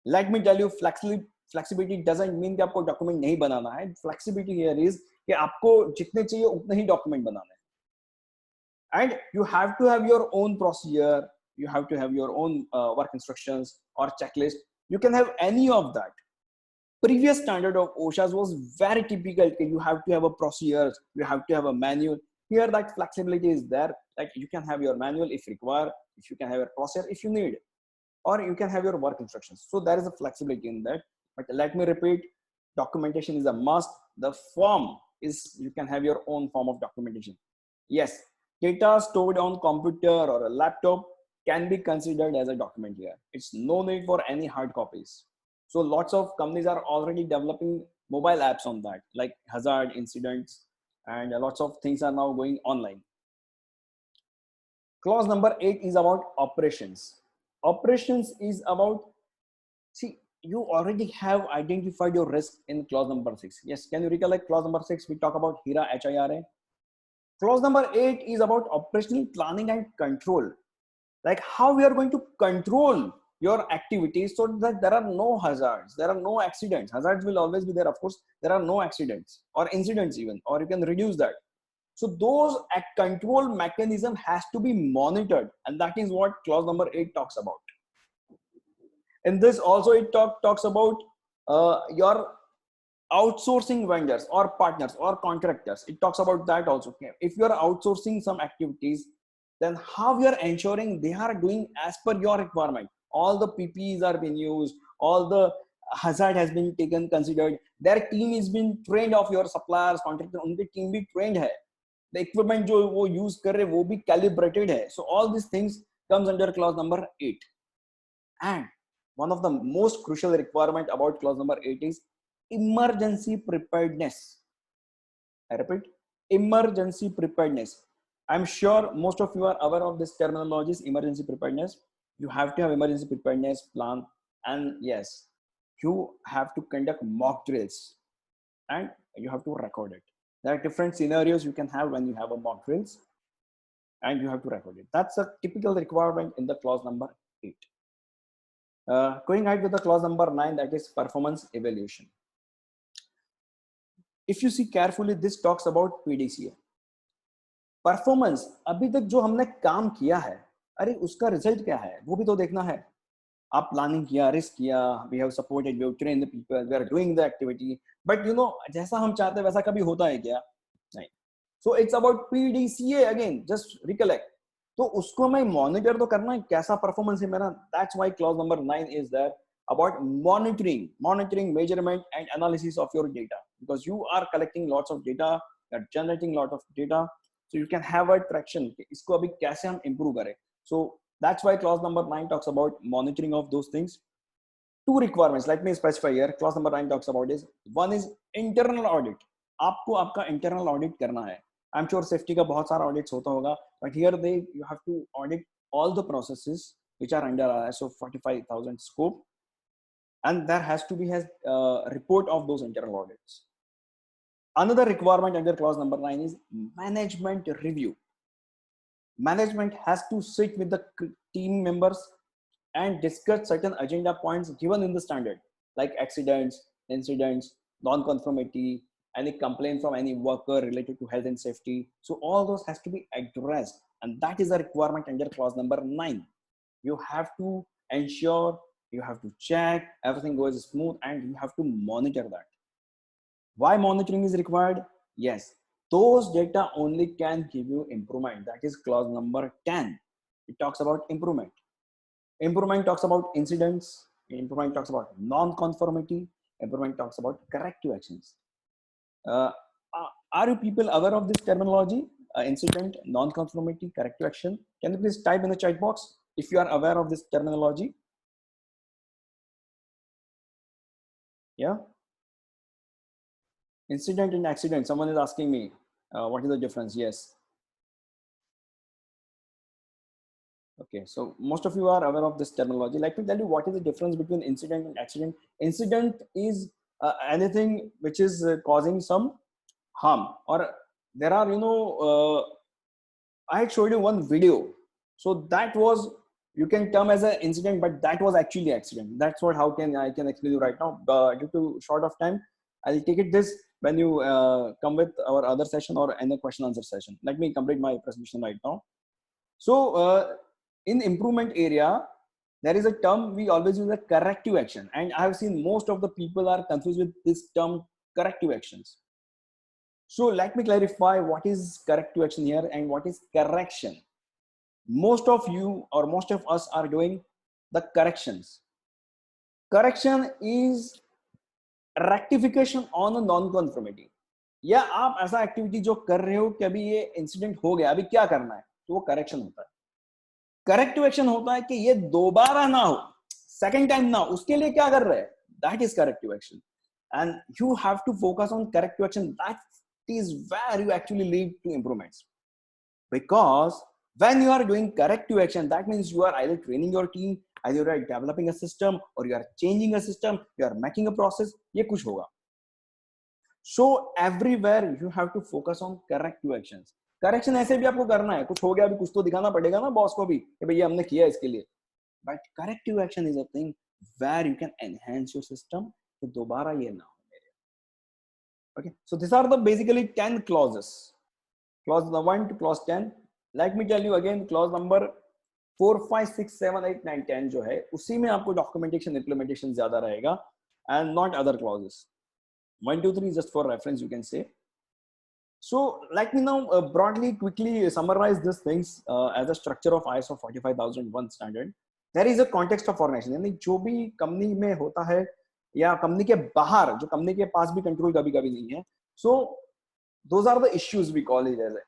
Let me tell you, flexibility doesn't mean कि आपको document नहीं बनाना है. Flexibility here is कि आपको जितने चाहिए उतने ही document बनाना है. And you have to have your own procedure. You have to have your own work instructions or checklist. You can have any of that. Previous standard of OSHA's was very typical. You have to have a procedure, you have to have a manual. Here that flexibility is there. Like you can have your manual if required, if you can have a procedure if you need, or you can have your work instructions. So there is a flexibility in that. But let me repeat, documentation is a must. The form is, you can have your own form of documentation. Yes, data stored on computer or a laptop can be considered as a document here. It's no need for any hard copies. So lots of companies are already developing mobile apps on that, like hazard incidents, and lots of things are now going online. Clause number 8 is about operations. Operations is about, see, you already have identified your risk in clause number 6. Yes, can you recollect clause number 6? We talk about HERA, HIRA. Clause number 8 is about operational planning and control. Like how we are going to control your activities so that there are no hazards, there are no accidents. Hazards will always be there, of course. There are no accidents or incidents even, or you can reduce that. So those control mechanism has to be monitored, and that is what clause number 8 talks about. In this also it talks about your outsourcing vendors or partners or contractors. It talks about that also. If you are outsourcing some activities, then how you are ensuring they are doing as per your requirement. All the PPEs are being used, all the hazard has been taken considered, their team is being trained of your suppliers contractor, उनकी team भी trained है, the equipment जो वो use कर रहे वो भी calibrated है. So all these things comes under clause number 8. And one of the most crucial requirement about clause number 8 is emergency preparedness. I repeat, emergency preparedness. I'm sure most of you are aware of this terminology, emergency preparedness. You have to have emergency preparedness plan, and yes, you have to conduct mock drills and you have to record it. There are different scenarios you can have when you have a mock drills, and you have to record it. That's a typical requirement in the clause number 8. Going ahead with the clause number 9, that is performance evaluation. If you see carefully, this talks about PDCA. Performance, अभी तक जो हमने काम किया है, अरे उसका result क्या है वो भी तो देखना है. आप प्लानिंग किया, रिस्क किया, we have supported, we have trained the people, we are doing the activity, but you know जैसा हम चाहते हैं वैसा कभी होता है क्या? नहीं. So it's about PDCA again, just recollect. तो उसको मैं मॉनिटर तो करना है, कैसा परफॉर्मेंस है मेरा. That's why clause number 9 is there about monitoring, measurement and analysis of your data, because you are collecting lots of data, you are generating lot of data, so you can have a traction isko abhi kaise hum improve kare. So that's why clause number 9 talks about monitoring of those things. Two requirements, let me specify here. Clause number 9 talks about is, one is internal audit. aapko aapka internal audit karna hai. I'm sure safety ka bahut sara audits hota hoga, but here you have to audit all the processes which are under ISO 45000 scope, and there has to be report of those internal audits. Another requirement under clause number 9 is management review. Management has to sit with the team members and discuss certain agenda points given in the standard, like accidents, incidents, non-conformity, any complaint from any worker related to health and safety. So all those has to be addressed, and that is a requirement under clause number 9. You have to ensure, you have to check everything goes smooth, and you have to monitor that. Why monitoring is required? Yes, those data only can give you improvement. That is clause number 10. It talks about improvement. Improvement talks about incidents. Improvement talks about non-conformity. Improvement talks about corrective actions. Are you people aware of this terminology? Incident, non-conformity, corrective action? Can you please type in the chat box if you are aware of this terminology? Yeah. Incident and accident. Someone is asking me, what is the difference? Yes. Okay, so most of you are aware of this terminology. Let me tell you what is the difference between incident and accident. Incident is anything which is causing some harm, or there are, I had showed you one video. So that was, you can term as an incident, but that was actually accident. That's what, how can I can explain you right now. Due to short of time, I'll take it this when you come with our other session or any question answer session. Let me complete my presentation right now. So in improvement area, there is a term we always use, a corrective action, and I have seen most of the people are confused with this term corrective actions. So let me clarify what is corrective action here and what is correction. Most of you or most of us are doing the corrections. Correction is rectification on a non-conformity. या आप ऐसा activity जो कर रहे हो कि अभी ये इंसिडेंट हो गया, अभी क्या करना है, तो वो करेक्शन होता है. करेक्टिव एक्शन होता है कि ये दोबारा ना हो, सेकंड टाइम ना हो, उसके लिए क्या कर रहे हैं, that is corrective action. And you have to focus on corrective action. That is where you actually lead to improvements, because when you are doing corrective action, that means you are either training your team, either you are developing a system, or you are changing a system, you are making a process, ये कुछ होगा. So everywhere you have to focus on corrective actions. Correction ऐसे भी आपको करना है, कुछ हो गया अभी कुछ तो दिखाना पड़ेगा ना बॉस को भी कि भैया हमने किया इसके लिए. But corrective action is a thing where you can enhance your system कि दोबारा ये ना हो मेरे. Okay, so this are the basically 10 clauses. clause 1 to clause 10. Let me tell you again, clause number 4, 5, 6, 7, 8, 9, 10 जो है उसी में आपको documentation implementation ज्यादा रहेगा and not other clauses. 1, 2, 3 just for reference you can say. So let me now broadly quickly summarize these things as a structure of ISO 45001 standard. There is a context of organization, यानी जो भी company में होता है या company के बाहर जो कंपनी के पास भी कंट्रोल कभी कभी नहीं है. So those are the issues we call it as a,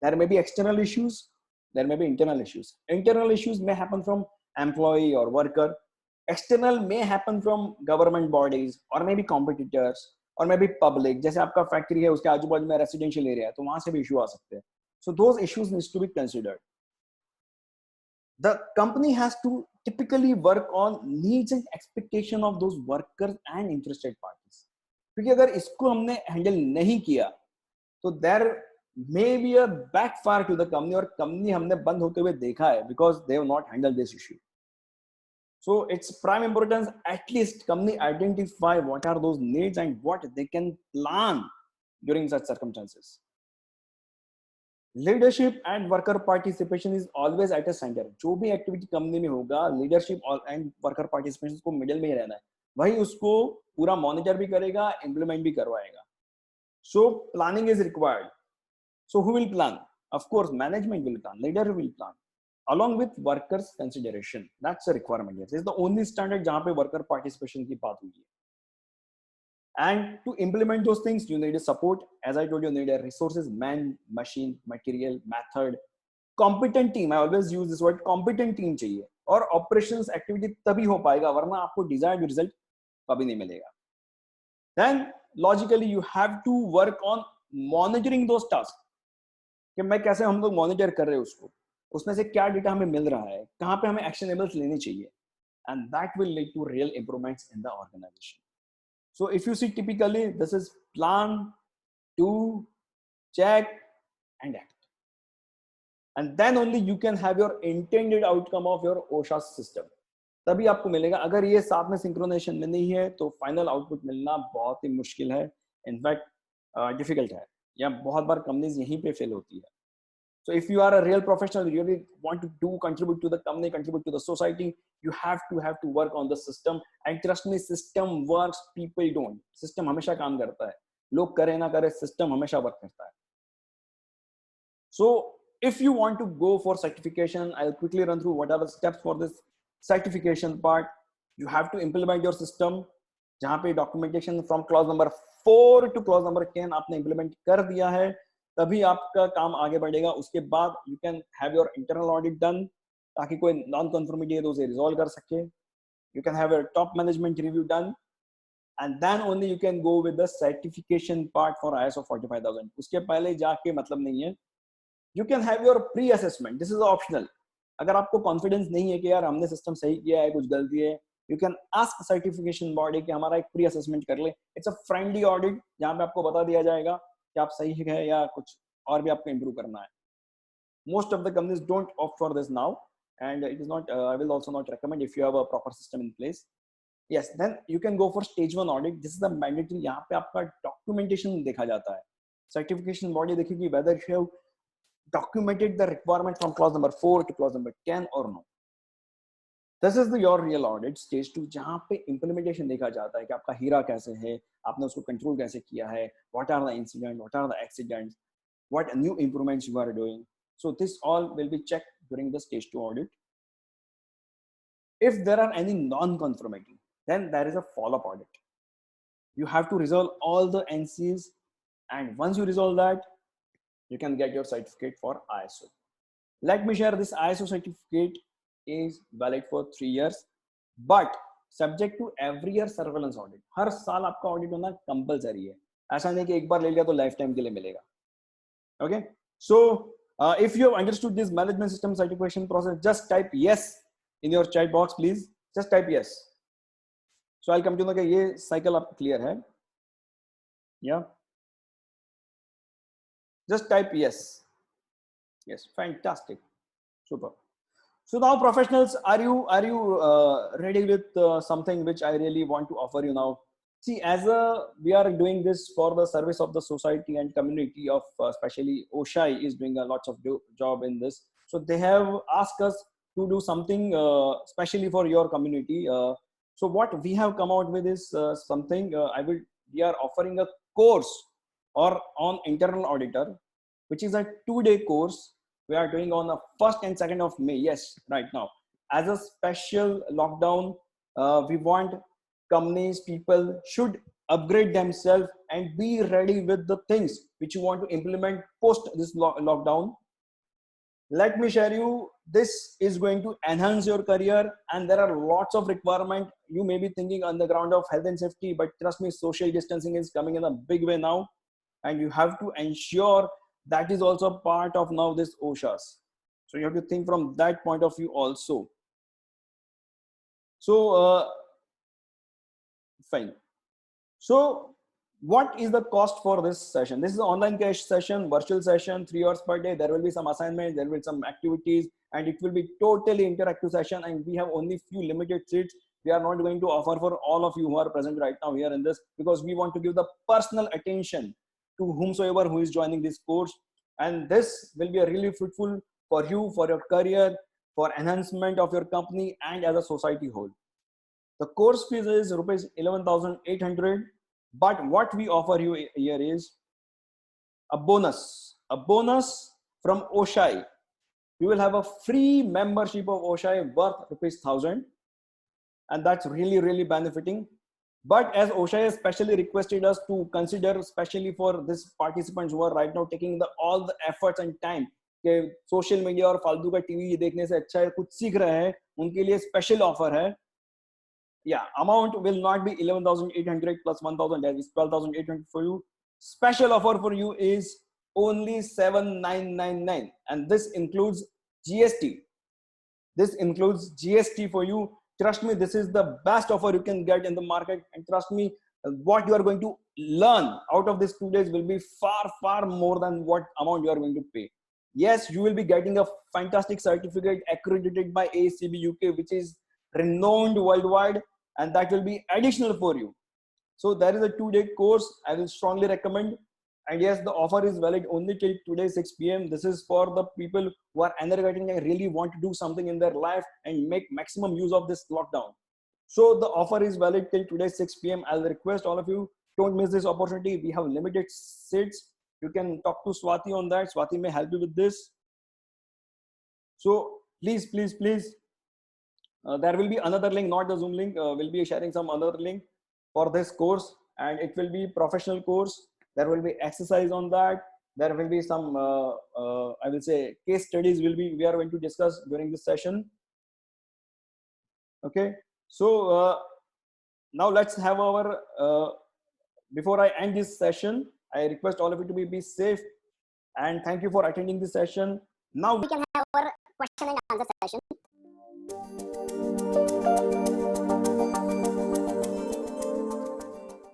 there may be external issues, there may be internal issues. Internal issues may happen from employee or worker. External may happen from government bodies or maybe competitors or maybe public. जैसे आपका factory है उसके आजू बाजू में residential area है तो वहां से भी इशू आ सकते हैं. So those issues needs to be considered. The company has to typically work on needs and expectation of those workers and interested parties. क्योंकि अगर इसको हमने हैंडल नहीं किया तो there may be a backfire to the company और company हमने बंद होते हुए देखा है because they have not handled this issue. So it's prime importance at least company identify what are those needs and what they can plan during such circumstances. Leadership and worker participation is always at a center. जो भी activity company में होगा leadership and worker participation को middle में ही रहना है. वही उसको पूरा मॉनिटर भी करेगा, इम्प्लीमेंट भी करवाएगा. So planning is required. So who will plan? Of course, management will plan, leader will plan, along with workers consideration. That's a requirement. This is the only standard जहाँ पे worker participation की बात हुई है. And to implement those things, you need a support. As I told you, you need a resources, man, machine, material, method, competent team. I always use this word, competent team चाहिए. और operations activity तभी हो पाएगा वरना आपको desired result कभी नहीं मिलेगा. Then logically you have to work on monitoring those tasks. कि मैं कैसे हम लोग मॉनिटर कर रहे हैं उसको, उसमें से क्या डेटा हमें मिल रहा है, कहाँ पे हमें एक्शनेबल्स लेने चाहिए, and that will lead to real improvements in the organization. So if you see typically this is plan, do, check and act, and then only you can have your intended outcome of your OSHA system. तभी आपको मिलेगा. अगर ये साथ में synchronisation में नहीं है तो फाइनल आउटपुट मिलना बहुत ही मुश्किल है, इनफैक्ट डिफिकल्ट है, या बहुत बार कंपनीज यहीं पे फेल होती है. So if you are a real professional, you really want to do contribute to the company, contribute to the society, you have to work on the system. And trust me, system works, people don't. System हमेशा काम करता है, लोग करे ना करे system हमेशा work करता है. So if you want to go for certification, I'll quickly run through what are the steps for this certification part. You have to implement your system. जहाँ पे documentation from clause number 4 to clause number 10 आपने implement कर दिया है, तभी आपका काम आगे बढ़ेगा. उसके बाद you can have your internal audit done ताकि कोई नॉन कंफर्मिटी है तो उसे रिजॉल्व कर सके. You can have your top management review done and then only you can go with the certification part for ISO 45000. उसके पहले जाके मतलब नहीं है. You can have your pre assessment, this is optional. अगर आपको कॉन्फिडेंस नहीं है कि यार हमने सिस्टम सही किया है, कुछ गलती है, you can ask certification body कि हमारा एक प्री असेसमेंट कर ले. इट्स अ फ्रेंडली ऑडिट जहाँ पे आपको बता दिया जाएगा कि आप सही है या कुछ और भी आपको इंप्रूव करना है. Most of the companies don't opt for this now, and it is not. I will also not recommend if you have a proper system in place. Yes, then you can go for stage 1 audit. This is the mandatory. यहाँ पे आपका documentation देखा जाता है. Certification body देखेगी whether you have documented the requirement from clause number 4 to clause number 10 or no. This is the your real audit stage 2 जहाँ पे implementation देखा जाता है कि आपका हीरा कैसे है, आपने उसको कंट्रोल कैसे किया है, what are the incidents, what are the accidents, what new improvements you are doing. So this all will be checked during the stage 2 audit. If there are any non-conformity, then there is a follow-up audit. You have to resolve all the NCs, and once you resolve that, you can get your certificate for ISO. Let me share, this ISO certificate is valid for 3 years, but subject to every year surveillance audit. हर साल आपका audit होना compulsory है. ऐसा नहीं कि एक बार ले लिया तो lifetime के लिए मिलेगा. Okay, so if you have understood this management system certification process, just type yes in your chat box, please. Just type yes. So I'll come to know कि ये cycle आपको clear है. Yeah. Just type yes. Yes, fantastic, super. So now, professionals, are you ready with something which I really want to offer you now? See, we are doing this for the service of the society and community of, especially OSHI is doing a lots of job in this. So they have asked us to do something especially for your community. So what we have come out with is something we are offering a course or on internal auditor, which is a 2-day course we are doing on the 1st and 2nd of May. Yes, right now. As a special lockdown, we want companies, people should upgrade themselves and be ready with the things which you want to implement post this lockdown. Let me share you, this is going to enhance your career, and there are lots of requirement. You may be thinking on the ground of health and safety, but trust me, social distancing is coming in a big way now, and you have to ensure that is also part of now this OSHAs. So you have to think from that point of view also. So fine. So what is the cost for this session? This is an online cash session, virtual session, 3 hours per day. There will be some assignments, there will be some activities, and it will be totally interactive session. And we have only few limited seats. We are not going to offer for all of you who are present right now here in this, because we want to give the personal attention to whomsoever who is joining this course. And this will be a really fruitful for you, for your career, for enhancement of your company, and as a society whole. The course fees is rupees 11,800, but what we offer you here is a bonus from OSHI. You will have a free membership of OSHI worth rupees 1,000, and that's really benefiting. But as OSHI has specially requested us to consider, especially for this participants who are right now taking all the efforts and time कि social media और फालतू का TV देखने से अच्छा है कुछ सीख रहे हैं, उनके लिए स्पेशल ऑफर है. Yeah, amount will not be 11,800 plus 1,000, that is 12,800 for you. Special offer for you is only 7,999, and this includes GST. This includes GST for you. Trust me, this is the best offer you can get in the market, and trust me, what you are going to learn out of these 2 days will be far more than what amount you are going to pay. Yes, you will be getting a fantastic certificate accredited by ACB UK, which is renowned worldwide, and that will be additional for you. So there is a 2-day course I will strongly recommend. And yes, the offer is valid only till today 6 p.m. This is for the people who are energetic and really want to do something in their life and make maximum use of this lockdown. So the offer is valid till today 6 p.m. I'll request all of you, don't miss this opportunity. We have limited seats. You can talk to Swati on that. Swati may help you with this. So please. There will be another link, not the Zoom link. We'll be sharing some other link for this course, and it will be professional course. There will be exercise on that. There will be some, I will say, case studies we are going to discuss during this session. Okay, so now let's have our, before I end this session, I request all of you to be safe, and thank you for attending this session. Now we can have our question and answer session.